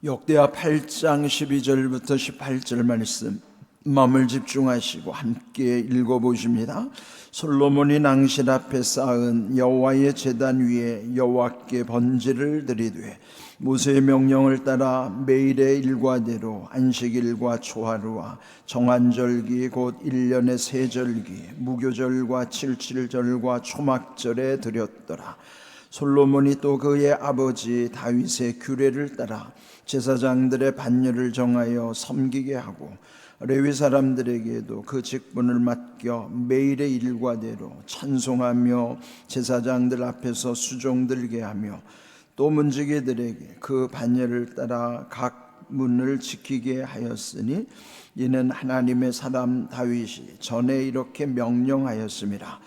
역대하 8장 12절부터 18절 말씀 마음을 집중하시고 함께 읽어보십니다. 솔로몬이 낭실 앞에 쌓은 여호와의 제단 위에 여호와께 번제를 드리되 모세의 명령을 따라 매일의 일과대로 안식일과 초하루와 정한절기 곧 1년의 세 절기 무교절과 칠칠절과 초막절에 드렸더라. 솔로몬이 또 그의 아버지 다윗의 규례를 따라 제사장들의 반열을 정하여 섬기게 하고 레위 사람들에게도 그 직분을 맡겨 매일의 일과대로 찬송하며 제사장들 앞에서 수종 들게 하며 또 문지기들에게 그 반열을 따라 각 문을 지키게 하였으니 이는 하나님의 사람 다윗이 전에 이렇게 명령하였습니다.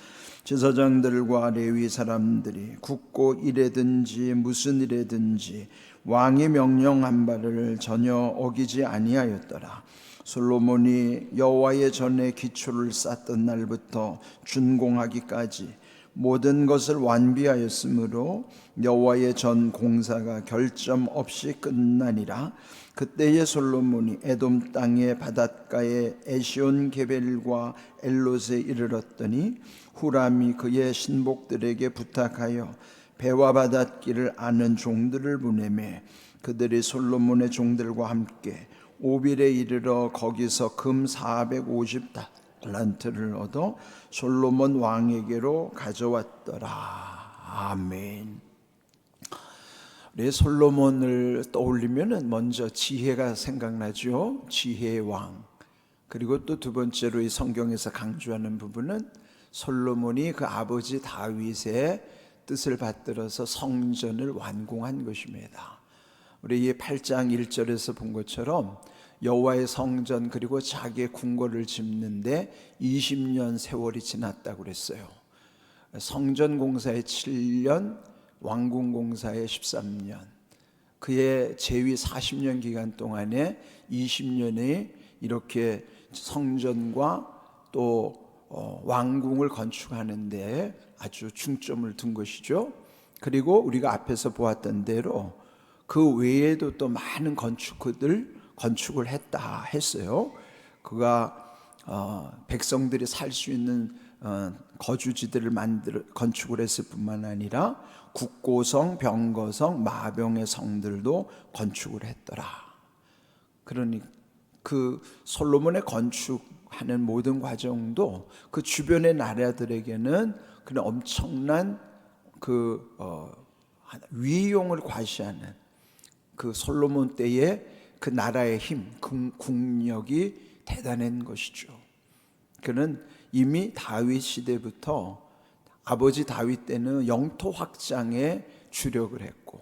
제사장들과 레위 사람들이 굳고 일에든지 무슨 일에든지 왕이 명령한 바를 전혀 어기지 아니하였더라. 솔로몬이 여호와의 전에 기초를 쌓던 날부터 준공하기까지 모든 것을 완비하였으므로 여호와의 전 공사가 결점 없이 끝나니라. 그때에 솔로몬이 에돔 땅의 바닷가에 에시온 게벨과 엘롯에 이르렀더니 후람이 그의 신복들에게 부탁하여 배와 바닷길을 아는 종들을 보내매 그들이 솔로몬의 종들과 함께 오빌에 이르러 거기서 금 450달란트를 얻어 솔로몬 왕에게로 가져왔더라. 아멘. 우리 솔로몬을 떠올리면 먼저 지혜가 생각나죠. 지혜의 왕. 그리고 또 두 번째로 이 성경에서 강조하는 부분은 솔로몬이 그 아버지 다윗의 뜻을 받들어서 성전을 완공한 것입니다. 우리 이 8장 1절에서 본 것처럼 여호와의 성전 그리고 자기의 궁궐을 짓는데 20년 세월이 지났다고 그랬어요. 성전 공사에 7년, 왕궁 공사에 13년, 그의 재위 40년 기간 동안에 20년에 이렇게 성전과 또 왕궁을 건축하는 데 아주 중점을 둔 것이죠. 그리고 우리가 앞에서 보았던 대로 그 외에도 또 많은 건축을 했어요. 그가 백성들이 살 수 있는 거주지들을 건축을 했을 뿐만 아니라 국고성, 병거성, 마병의 성들도 건축을 했더라. 그러니 그 솔로몬의 건축하는 모든 과정도 그 주변의 나라들에게는 그런 엄청난 위용을 과시하는 그 솔로몬 때의 그 나라의 힘, 국력이 대단한 것이죠. 그는 이미 다윗 시대부터 아버지 다윗 때는 영토 확장에 주력을 했고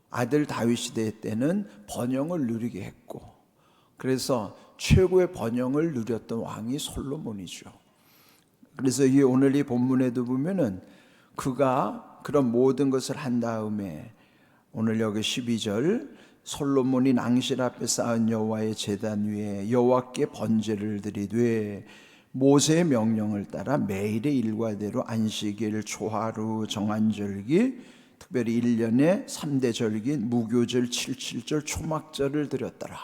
아들 다윗 시대 때는 번영을 누리게 했고 그래서 최고의 번영을 누렸던 왕이 솔로몬이죠. 그래서 오늘 이 본문에도 보면은 그가 그런 모든 것을 한 다음에 오늘 여기 12절 솔로몬이 낭실 앞에 쌓은 여호와의 제단 위에 여호와께 번제를 드리되 모세의 명령을 따라 매일의 일과대로 안식일, 초하루, 정한절기, 특별히 1년에 3대 절기, 무교절, 칠칠절, 초막절을 드렸더라.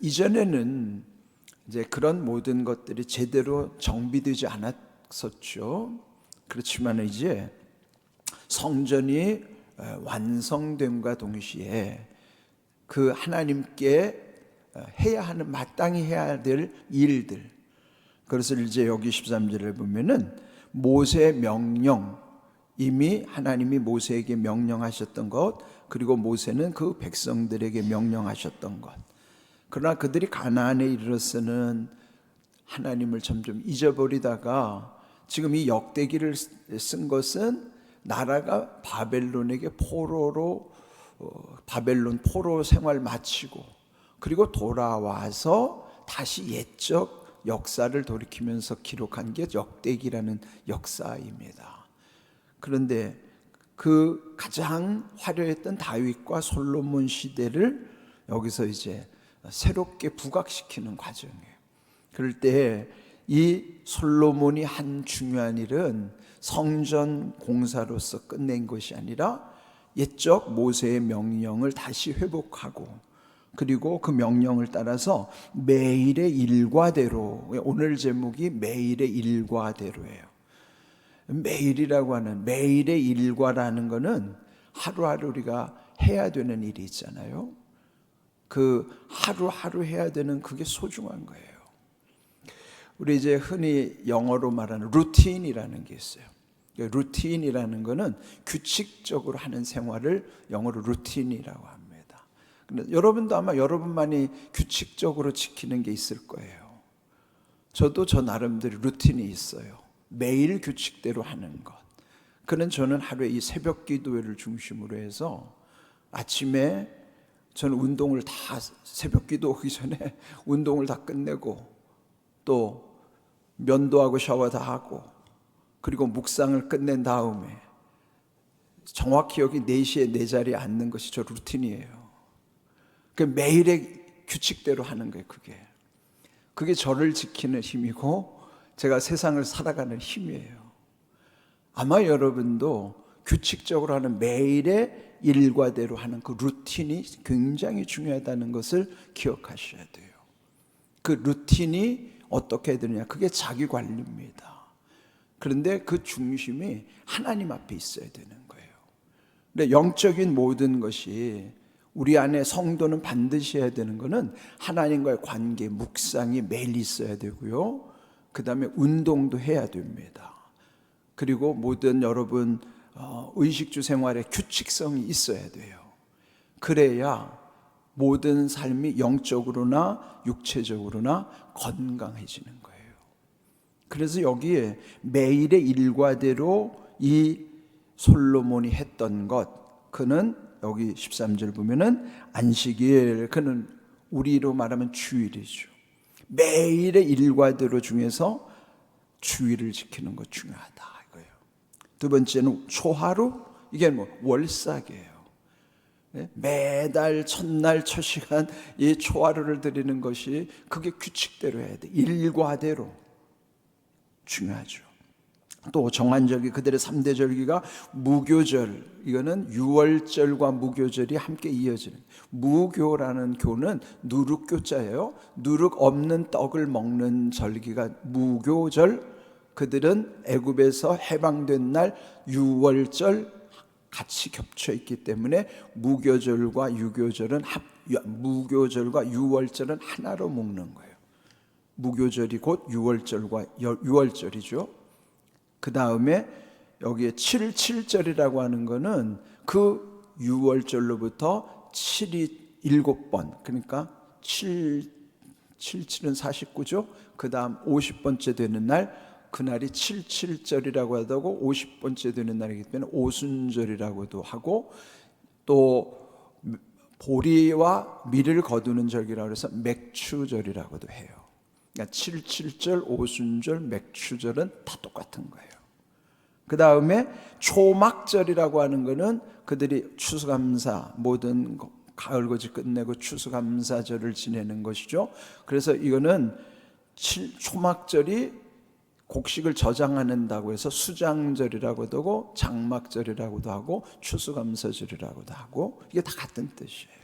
이전에는 이제 그런 모든 것들이 제대로 정비되지 않았었죠. 그렇지만 이제 성전이 완성됨과 동시에 그 하나님께 해야 하는 마땅히 해야 될 일들, 그래서 이제 여기 13절을 보면은 모세의 명령, 이미 하나님이 모세에게 명령하셨던 것, 그리고 모세는 그 백성들에게 명령하셨던 것. 그러나 그들이 가나안에 이르러서는 하나님을 점점 잊어버리다가 지금 이 역대기를 쓴 것은 나라가 바벨론에게 바벨론 포로 생활 마치고 그리고 돌아와서 다시 옛적 역사를 돌이키면서 기록한 게 역대기라는 역사입니다. 그런데 그 가장 화려했던 다윗과 솔로몬 시대를 여기서 이제 새롭게 부각시키는 과정이에요. 그럴 때 이 솔로몬이 한 중요한 일은 성전 공사로서 끝낸 것이 아니라 옛적 모세의 명령을 다시 회복하고, 그리고 그 명령을 따라서 매일의 일과대로, 오늘 제목이 매일의 일과대로예요. 매일이라고 하는, 매일의 일과라는 거는 하루하루 우리가 해야 되는 일이 있잖아요. 그 하루하루 해야 되는 그게 소중한 거예요. 우리 이제 흔히 영어로 말하는 루틴이라는 게 있어요. 루틴이라는 거는 규칙적으로 하는 생활을 영어로 루틴이라고 합니다. 근데 여러분도 아마 여러분만이 규칙적으로 지키는 게 있을 거예요. 저도 저 나름대로 루틴이 있어요. 매일 규칙대로 하는 것. 그는 저는 하루에 이 새벽 기도회를 중심으로 해서 아침에 저는 운동을 다, 새벽 기도 오기 전에 운동을 다 끝내고, 또 면도하고 샤워 다 하고, 그리고 묵상을 끝낸 다음에 정확히 여기 4시에 내 자리에 앉는 것이 저 루틴이에요. 그 매일의 규칙대로 하는 거예요. 그게 저를 지키는 힘이고 제가 세상을 살아가는 힘이에요. 아마 여러분도 규칙적으로 하는 매일의 일과대로 하는 그 루틴이 굉장히 중요하다는 것을 기억하셔야 돼요. 그 루틴이 어떻게 되느냐, 그게 자기 관리입니다. 그런데 그 중심이 하나님 앞에 있어야 되는 거예요. 근데 영적인 모든 것이, 우리 안에 성도는 반드시 해야 되는 것은 하나님과의 관계, 묵상이 매일 있어야 되고요, 그 다음에 운동도 해야 됩니다. 그리고 모든 여러분 의식주 생활에 규칙성이 있어야 돼요. 그래야 모든 삶이 영적으로나 육체적으로나 건강해지는 거예요. 그래서 여기에 매일의 일과대로 이 솔로몬이 했던 것, 그는 여기 13절 보면은 안식일, 그는 우리로 말하면 주일이죠. 매일의 일과대로 중에서 주일을 지키는 것 중요하다 이거예요. 두 번째는 초하루, 이게 월삭이에요. 매달 첫날 첫 시간 이 초하루를 드리는 것이, 그게 규칙대로 해야 돼. 일과대로 중요하죠. 또 정한절기, 그들의 3대 절기가 무교절, 이거는 유월절과 무교절이 함께 이어지는, 무교라는 교는 누룩교자예요. 누룩 없는 떡을 먹는 절기가 무교절. 그들은 애굽에서 해방된 날 유월절 같이 겹쳐 있기 때문에 무교절과 유교절은 무교절과 유월절은 하나로 묶는 거예요. 무교절이 곧 유월절이죠. 그 다음에 여기에 7절이라고 하는 거는 그 유월절로부터 7이 7번, 그러니까 7, 7은 49죠. 그 다음 50번째 되는 날, 그날이 77절이라고 하고 50번째 되는 날이기 때문에 오순절이라고도 하고, 또 보리와 밀을 거두는 절기라고 해서 맥추절이라고도 해요. 그러니까 77절, 오순절, 맥추절은 다 똑같은 거예요. 그 다음에 초막절이라고 하는 것은 그들이 추수감사, 모든 가을거지 끝내고 추수감사절을 지내는 것이죠. 그래서 이거는 초막절이 곡식을 저장한다고 해서 수장절이라고도 하고 장막절이라고도 하고 추수감사절이라고도 하고, 이게 다 같은 뜻이에요.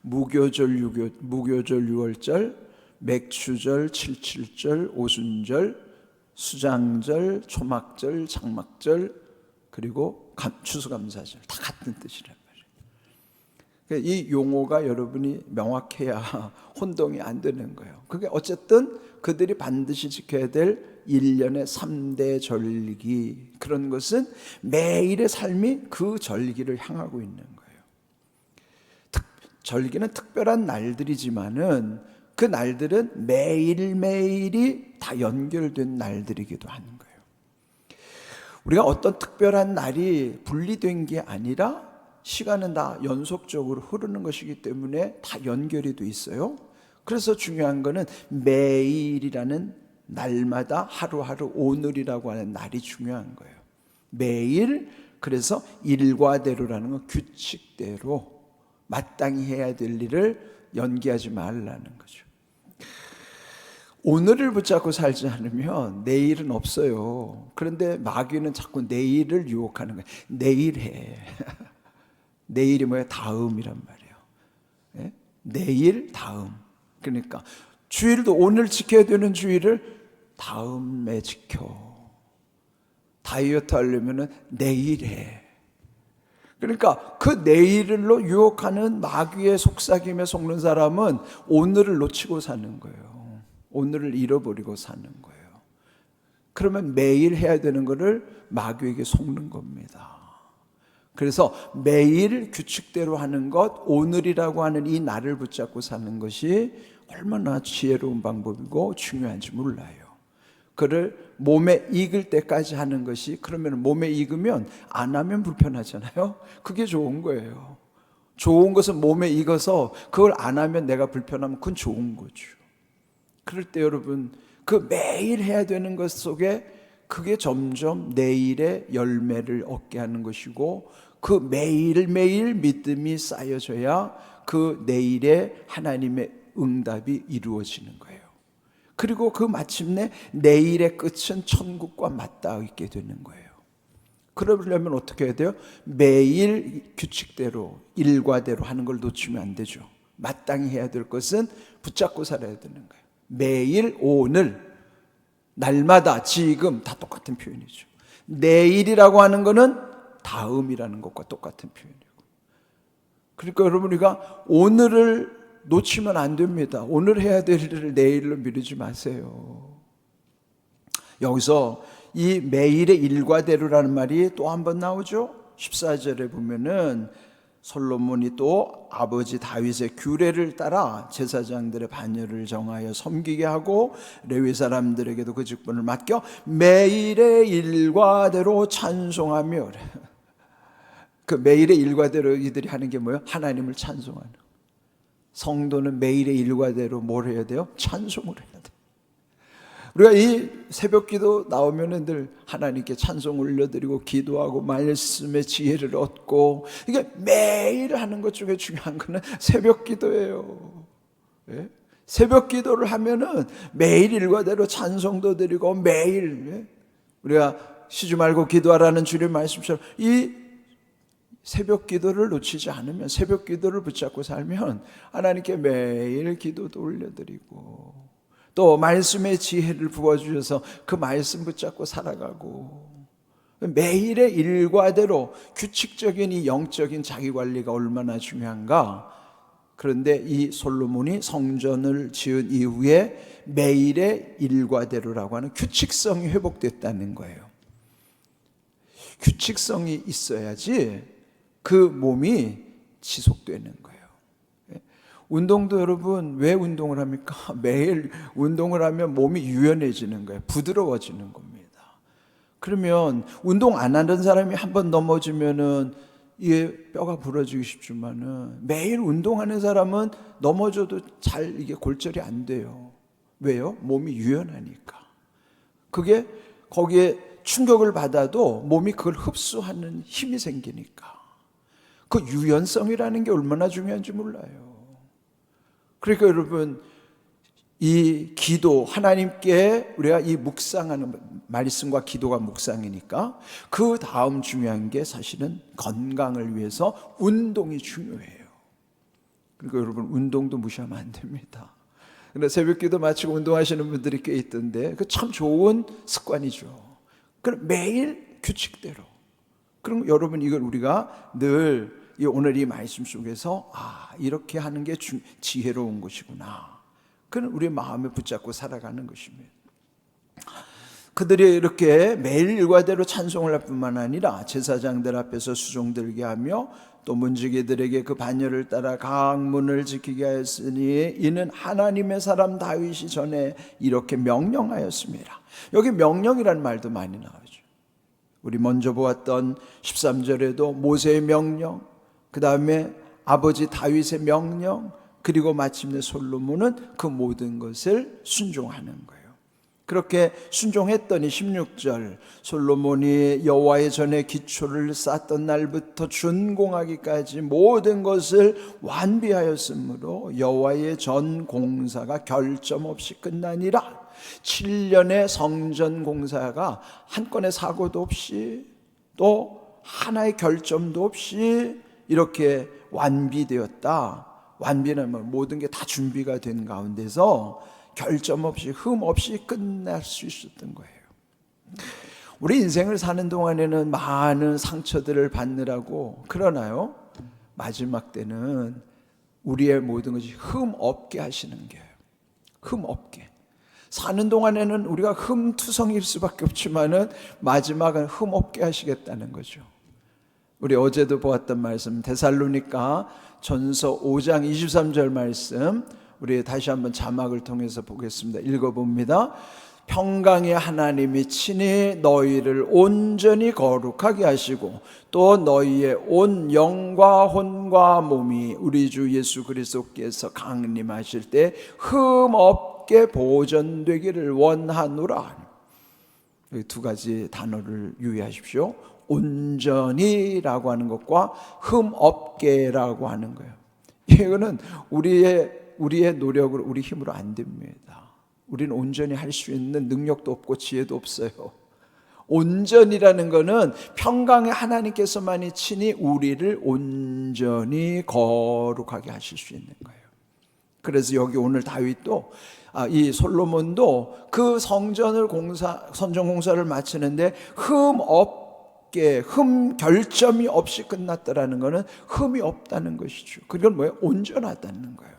무교절, 유월절, 맥추절, 77절, 오순절, 수장절, 초막절, 장막절, 그리고 추수감사절, 다 같은 뜻이란 말이에요. 이 용어가 여러분이 명확해야 혼동이 안 되는 거예요. 그게 어쨌든 그들이 반드시 지켜야 될 1년의 3대 절기, 그런 것은 매일의 삶이 그 절기를 향하고 있는 거예요. 절기는 특별한 날들이지만은 그 날들은 매일매일이 다 연결된 날들이기도 하는 거예요. 우리가 어떤 특별한 날이 분리된 게 아니라 시간은 다 연속적으로 흐르는 것이기 때문에 다 연결이 돼 있어요. 그래서 중요한 거는 매일이라는 날마다 하루하루 오늘이라고 하는 날이 중요한 거예요. 매일, 그래서 일과대로라는 건 규칙대로 마땅히 해야 될 일을 연기하지 말라는 거죠. 오늘을 붙잡고 살지 않으면 내일은 없어요. 그런데 마귀는 자꾸 내일을 유혹하는 거예요. 내일 해. 내일이 뭐예요? 다음이란 말이에요. 예? 내일, 다음. 그러니까 주일도 오늘 지켜야 되는 주일을 다음에 지켜. 다이어트 하려면 내일 해. 그러니까 그 내일로 유혹하는 마귀의 속삭임에 속는 사람은 오늘을 놓치고 사는 거예요. 오늘을 잃어버리고 사는 거예요. 그러면 매일 해야 되는 것을 마귀에게 속는 겁니다. 그래서 매일 규칙대로 하는 것, 오늘이라고 하는 이 날을 붙잡고 사는 것이 얼마나 지혜로운 방법이고 중요한지 몰라요. 그를 몸에 익을 때까지 하는 것이, 그러면 몸에 익으면 안 하면 불편하잖아요. 그게 좋은 거예요. 좋은 것은 몸에 익어서 그걸 안 하면 내가 불편하면 그건 좋은 거죠. 그럴 때 여러분, 그 매일 해야 되는 것 속에 그게 점점 내일의 열매를 얻게 하는 것이고, 그 매일매일 믿음이 쌓여져야 그 내일의 하나님의 응답이 이루어지는 거예요. 그리고 그 마침내 내일의 끝은 천국과 맞닿아 있게 되는 거예요. 그러려면 어떻게 해야 돼요? 매일 규칙대로 일과대로 하는 걸 놓치면 안 되죠. 마땅히 해야 될 것은 붙잡고 살아야 되는 거예요. 매일, 오늘, 날마다, 지금 다 똑같은 표현이죠. 내일이라고 하는 거는 다음이라는 것과 똑같은 표현이고. 그러니까 여러분, 우리가 오늘을 놓치면 안 됩니다. 오늘 해야 될 일을 내일로 미루지 마세요. 여기서 이 매일의 일과대로라는 말이 또 한 번 나오죠. 14절에 보면은 솔로몬이 또 아버지 다윗의 규례를 따라 제사장들의 반열을 정하여 섬기게 하고 레위 사람들에게도 그 직분을 맡겨 매일의 일과대로 찬송하며, 그 매일의 일과대로 이들이 하는 게 뭐예요? 하나님을 찬송하는 거예요. 성도는 매일의 일과대로 뭘 해야 돼요? 찬송을 해야 돼요. 우리가 이 새벽기도 나오면 늘 하나님께 찬송 올려드리고 기도하고 말씀의 지혜를 얻고, 이게 매일 하는 것 중에 중요한 거는 새벽기도예요. 예? 새벽기도를 하면은 매일 일과대로 찬송도 드리고, 매일, 예? 우리가 쉬지 말고 기도하라는 주님 말씀처럼 이 새벽 기도를 놓치지 않으면, 새벽 기도를 붙잡고 살면 하나님께 매일 기도도 올려드리고, 또 말씀의 지혜를 부어주셔서 그 말씀 붙잡고 살아가고, 매일의 일과대로 규칙적인 이 영적인 자기관리가 얼마나 중요한가. 그런데 이 솔로몬이 성전을 지은 이후에 매일의 일과대로라고 하는 규칙성이 회복됐다는 거예요. 규칙성이 있어야지 그 몸이 지속되는 거예요. 운동도 여러분, 왜 운동을 합니까? 매일 운동을 하면 몸이 유연해지는 거예요. 부드러워지는 겁니다. 그러면 운동 안 하는 사람이 한번 넘어지면은 이게 뼈가 부러지기 쉽지만은, 매일 운동하는 사람은 넘어져도 잘 이게 골절이 안 돼요. 왜요? 몸이 유연하니까. 그게 거기에 충격을 받아도 몸이 그걸 흡수하는 힘이 생기니까. 그 유연성이라는 게 얼마나 중요한지 몰라요. 그러니까 여러분, 이 기도, 하나님께 우리가 이 묵상하는 말씀과 기도가 묵상이니까 그 다음 중요한 게 사실은 건강을 위해서 운동이 중요해요. 그러니까 여러분, 운동도 무시하면 안 됩니다. 근데 새벽기도 마치고 운동하시는 분들이 꽤 있던데, 그 참 좋은 습관이죠. 그럼 매일 규칙대로. 그럼 여러분, 이걸 우리가 늘 오늘 이 말씀 속에서 이렇게 하는 게 지혜로운 것이구나, 그건 우리 마음에 붙잡고 살아가는 것입니다. 그들이 이렇게 매일 일과대로 찬송을 할 뿐만 아니라 제사장들 앞에서 수종 들게 하며 또 문지기들에게 그 반열을 따라 강문을 지키게 하였으니 이는 하나님의 사람 다윗이 전에 이렇게 명령하였습니다. 여기 명령이라는 말도 많이 나오죠. 우리 먼저 보았던 13절에도 모세의 명령, 그 다음에 아버지 다윗의 명령, 그리고 마침내 솔로몬은 그 모든 것을 순종하는 거예요. 그렇게 순종했더니 16절, 솔로몬이 여호와의 전에 기초를 쌓던 날부터 준공하기까지 모든 것을 완비하였으므로 여호와의 전 공사가 결점 없이 끝나니라. 7년의 성전 공사가 한 건의 사고도 없이 또 하나의 결점도 없이 이렇게 완비되었다. 완비는 모든 게 다 준비가 된 가운데서 결점 없이 흠 없이 끝날 수 있었던 거예요. 우리 인생을 사는 동안에는 많은 상처들을 받느라고, 그러나요 마지막 때는 우리의 모든 것이 흠 없게 하시는 거예요. 흠 없게. 사는 동안에는 우리가 흠투성일 수밖에 없지만은 마지막은 흠 없게 하시겠다는 거죠. 우리 어제도 보았던 말씀, 데살로니가 전서 5장 23절 말씀, 우리 다시 한번 자막을 통해서 보겠습니다. 읽어봅니다. 평강의 하나님이 친히 너희를 온전히 거룩하게 하시고 또 너희의 온 영과 혼과 몸이 우리 주 예수 그리스도께서 강림하실 때 흠 없게 보존되기를 원하노라. 이 두 가지 단어를 유의하십시오. 온전히라고 하는 것과 흠 없게라고 하는 거예요. 이거는 우리의 노력으로, 우리 힘으로 안 됩니다. 우리는 온전히 할 수 있는 능력도 없고 지혜도 없어요. 온전이라는 것은 평강의 하나님께서만이 친히 우리를 온전히 거룩하게 하실 수 있는 거예요. 그래서 여기 오늘 다윗도, 이 솔로몬도 그 성전 공사를 마치는데 흠 없게, 흠 결점이 없이 끝났다라는 것은 흠이 없다는 것이죠. 그건 뭐예요? 온전하다는 거예요.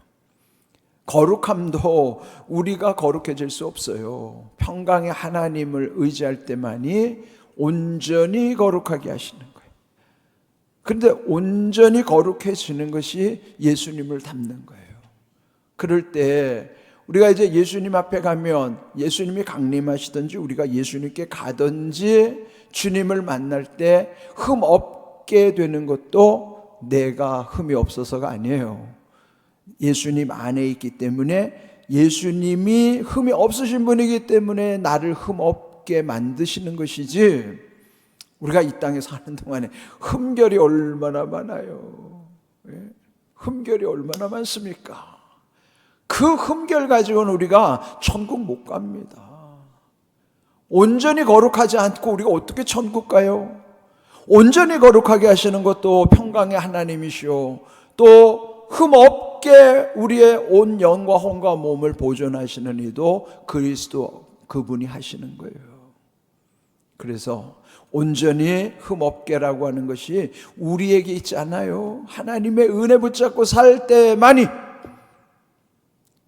거룩함도 우리가 거룩해질 수 없어요. 평강의 하나님을 의지할 때만이 온전히 거룩하게 하시는 거예요. 그런데 온전히 거룩해지는 것이 예수님을 닮는 거예요. 그럴 때 우리가 이제 예수님 앞에 가면, 예수님이 강림하시든지 우리가 예수님께 가든지 주님을 만날 때 흠 없게 되는 것도 내가 흠이 없어서가 아니에요. 예수님 안에 있기 때문에, 예수님이 흠이 없으신 분이기 때문에 나를 흠 없게 만드시는 것이지, 우리가 이 땅에 사는 동안에 흠결이 얼마나 많아요. 흠결이 얼마나 많습니까? 그 흠결 가지고는 우리가 천국 못 갑니다. 온전히 거룩하지 않고 우리가 어떻게 천국 가요? 온전히 거룩하게 하시는 것도 평강의 하나님이시오. 또 흠 없게 우리의 온 영과 혼과 몸을 보존하시는 이도 그리스도, 그분이 하시는 거예요. 그래서 온전히 흠 없게라고 하는 것이 우리에게 있지 않아요. 하나님의 은혜 붙잡고 살 때만이,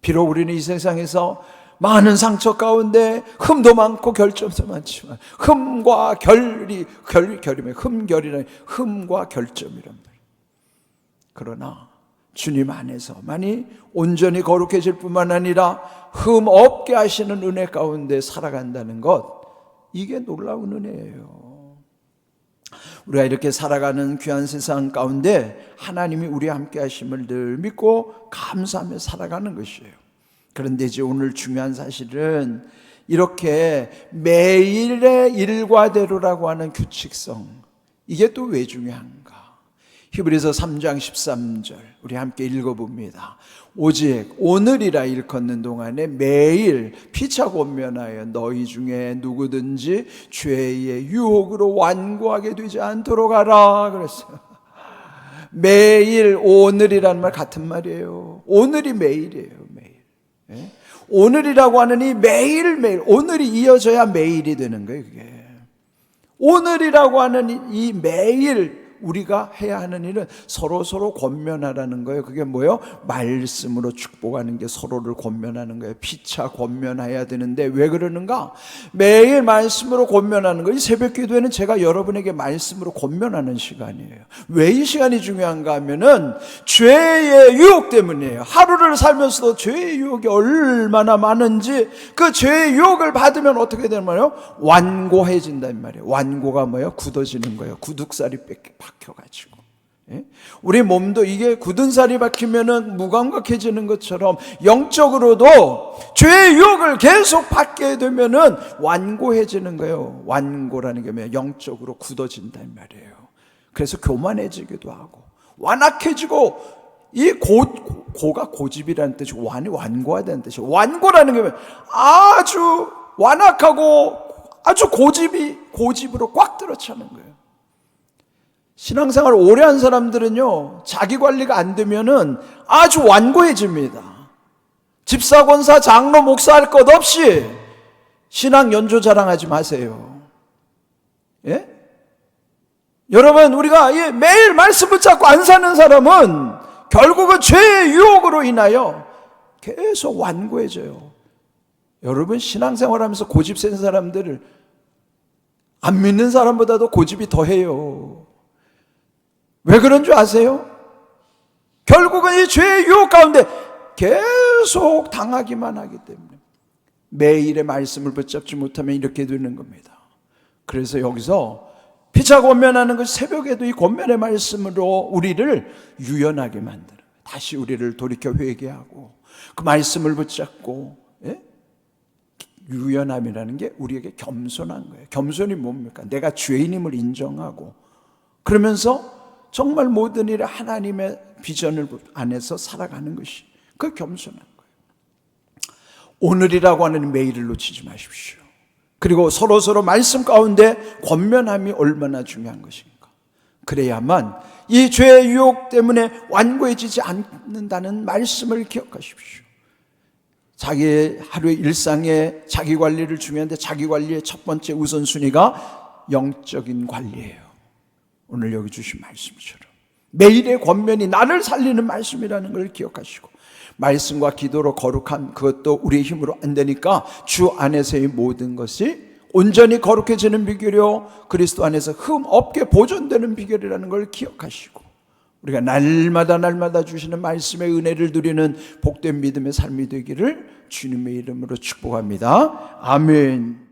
비록 우리는 이 세상에서 많은 상처 가운데 흠도 많고 결점도 많지만, 흠과 결이면 흠결이라는 흠과 결점이란 말이에요. 그러나 주님 안에서만이 온전히 거룩해질 뿐만 아니라 흠 없게 하시는 은혜 가운데 살아간다는 것, 이게 놀라운 은혜예요. 우리가 이렇게 살아가는 귀한 세상 가운데 하나님이 우리와 함께 하심을 늘 믿고 감사하며 살아가는 것이에요. 그런데 이제 오늘 중요한 사실은, 이렇게 매일의 일과대로라고 하는 규칙성, 이게 또 왜 중요한가? 히브리서 3장 13절 우리 함께 읽어봅니다. 오직 오늘이라 일컫는 동안에 매일 피차 권면하여 너희 중에 누구든지 죄의 유혹으로 완고하게 되지 않도록 하라 그랬어요. 매일, 오늘이라는 말 같은 말이에요. 오늘이 매일이에요. 매일. 오늘이라고 하는 이 매일매일, 오늘이 이어져야 매일이 되는 거예요. 그게 오늘이라고 하는 이 매일 우리가 해야 하는 일은 서로 권면하라는 거예요. 그게 뭐예요? 말씀으로 축복하는 게 서로를 권면하는 거예요. 피차 권면해야 되는데 왜 그러는가? 매일 말씀으로 권면하는 거예요. 이 새벽 기도회는 제가 여러분에게 말씀으로 권면하는 시간이에요. 왜 이 시간이 중요한가 하면은 죄의 유혹 때문이에요. 하루를 살면서도 죄의 유혹이 얼마나 많은지, 그 죄의 유혹을 받으면 어떻게 되는 말이에요? 완고해진단 말이에요. 완고가 뭐예요? 굳어지는 거예요. 구둑살이 박혀가지고. 우리 몸도 이게 굳은 살이 박히면은 무감각해지는 것처럼 영적으로도 죄의 유혹을 계속 받게 되면은 완고해지는 거예요. 완고라는 게 뭐예요? 영적으로 굳어진단 말이에요. 그래서 교만해지기도 하고 완악해지고, 이 고가 고집이라는 뜻이고 완고하다는 뜻이고, 완고라는 게 뭐예요? 아주 완악하고 아주 고집으로 꽉 들어차는 거예요. 신앙생활 오래 한 사람들은요, 자기 관리가 안 되면은 아주 완고해집니다. 집사, 권사, 장로, 목사 할 것 없이 신앙 연조 자랑하지 마세요. 예? 여러분, 우리가 매일 말씀 붙잡고 안 사는 사람은 결국은 죄의 유혹으로 인하여 계속 완고해져요. 여러분, 신앙생활 하면서 고집 센 사람들을 안 믿는 사람보다도 고집이 더해요. 왜 그런 줄 아세요? 결국은 이 죄의 유혹 가운데 계속 당하기만 하기 때문에 매일의 말씀을 붙잡지 못하면 이렇게 되는 겁니다. 그래서 여기서 피차 권면하는 것, 새벽에도 이 권면의 말씀으로 우리를 유연하게 만들어요. 다시 우리를 돌이켜 회개하고 그 말씀을 붙잡고, 예? 유연함이라는 게 우리에게 겸손한 거예요. 겸손이 뭡니까? 내가 죄인임을 인정하고 그러면서 정말 모든 일에 하나님의 비전을 안에서 살아가는 것이 그 겸손한 거예요. 오늘이라고 하는 매일을 놓치지 마십시오. 그리고 서로 말씀 가운데 권면함이 얼마나 중요한 것인가. 그래야만 이 죄의 유혹 때문에 완고해지지 않는다는 말씀을 기억하십시오. 자기의 하루의 일상에 자기 관리를 중요한데 자기 관리의 첫 번째 우선순위가 영적인 관리예요. 오늘 여기 주신 말씀처럼 매일의 권면이 나를 살리는 말씀이라는 걸 기억하시고, 말씀과 기도로 거룩한 그것도 우리의 힘으로 안 되니까 주 안에서의 모든 것이 온전히 거룩해지는 비결이요 그리스도 안에서 흠 없게 보존되는 비결이라는 걸 기억하시고, 우리가 날마다 주시는 말씀의 은혜를 누리는 복된 믿음의 삶이 되기를 주님의 이름으로 축복합니다. 아멘.